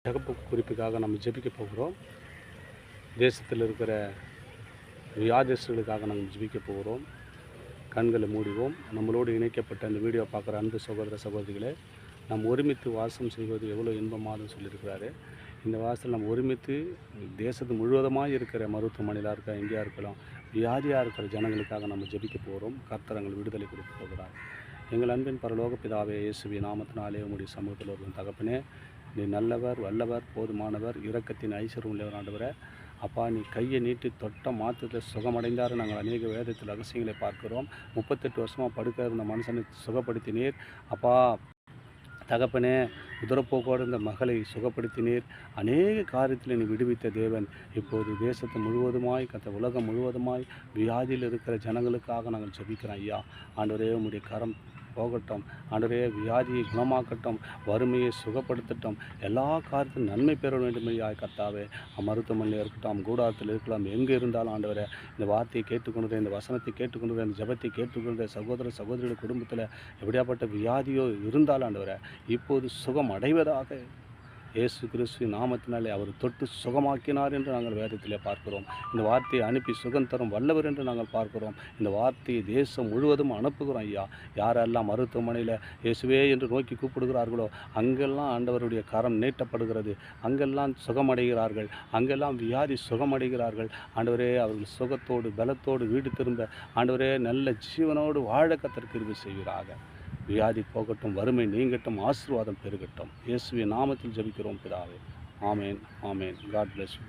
தகப்பு குறிப்புக்காக நம்ம ஜெபிக்க போகிறோம். தேசத்தில் இருக்கிற வியாதிஸ்தர்களுக்காக நம்ம ஜெபிக்க போகிறோம். கண்களை மூடுவோம். நம்மளோடு இணைக்கப்பட்ட இந்த வீடியோ பார்க்குற அன்பு சகோதர சகோதரிகளே, நாம் ஒருமித்து வாசம் செய்வது எவ்வளோ இன்பமானு சொல்லியிருக்கிறாரு. இந்த வாசல் நம்ம ஒருமித்து தேசத்து முழுவதுமாக இருக்கிற மருத்துவமனையில் இருக்க எங்கேயா இருக்கலாம், வியாதியாக இருக்கிற ஜனங்களுக்காக நம்ம ஜெபிக்க போகிறோம். கர்த்தர் விடுதலை கொடுக்க போகிறார். எங்கள் அன்பின் பரலோக பிதாவே, இயேசுவின் நாமத்தினாலே உம்முடைய சமூகத்தில் ஒரு தகப்பனே, நீ நல்லவர், வல்லவர், போதுமானவர், இரக்கத்தின் ஐஸ்வர்யம் உள்ளவர் ஆண்டவரே. அப்பா, நீ கையை நீட்டி தொட்ட மாற்றத்தில் சுகமடைந்தார். நாங்கள் அநேக வேதத்தில் ரகசியங்களை பார்க்கிறோம். 38 வருஷமாக படுக்க இருந்த மனுஷனை சுகப்படுத்தினீர். அப்பா தகப்பனே, உதரப்போக்கோடு இந்த மகளை சுகப்படுத்தினீர். அநேக காரியத்தில் நீ விடுவித்த தேவன். இப்போது தேசத்தை முழுவதுமாய் உலகம் முழுவதுமாய் வியாதியில் இருக்கிற ஜனங்களுக்காக நாங்கள் ஜெபிக்கிறோம். ஐயா ஆண்டவரே, உம்முடைய கரம் போகட்டும். ஆண்டவரே, வியாதியை குணமாக்கட்டும், வறுமையை சுகப்படுத்தட்டும், எல்லா காரியத்திலும் நன்மை பெற வேண்டுமையா கர்த்தாவே. மருத்துவமனையில் இருக்கட்டும், கூடாரத்தில் இருக்கலாம், எங்கே இருந்தாலும் ஆண்டவரே, இந்த வார்த்தையை கேட்டுக்கொண்டு, இந்த வசனத்தை கேட்டுக்கொண்டு, இந்த ஜபத்தை கேட்டுக்கொண்டு சகோதர சகோதரிகள் குடும்பத்தில் எப்படியாப்பட்ட வியாதியோ இருந்தாலும் ஆண்டவரே, இப்போது சுகம் அடைவதாக இயேசு கிறிஸ்து நாமத்தினாலே அவர் தொட்டு சுகமாக்கினார் என்று நாங்கள் வேதத்திலே பார்க்கிறோம். இந்த வார்த்தையை அனுப்பி சுகம் தரும் வல்லவர் என்று நாங்கள் பார்க்கிறோம். இந்த வார்த்தையை தேசம் முழுவதும் அனுப்புகிறோம். ஐயா, யாரெல்லாம் மருத்துவமனையில் இயேசுவே என்று நோக்கி கூப்பிடுகிறார்களோ அங்கெல்லாம் ஆண்டவருடைய கரம் நீட்டப்படுகிறது. அங்கெல்லாம் சுகமடைகிறார்கள். அங்கெல்லாம் வியாதி சுகமடைகிறார்கள். ஆண்டவரே, அவர்கள் சுகத்தோடு பலத்தோடு வீடு திரும்ப ஆண்டவரே நல்ல ஜீவனோடு வாழ கர்த்தர் கிருபை செய்வீராக. வியாதி போகட்டும், வறுமை நீங்கட்டும், ஆசீர்வாதம் பெருகட்டும். இயேசுவின் நாமத்தில் ஜெபிக்கிறோம் பிதாவே. ஆமேன், ஆமேன். God bless you.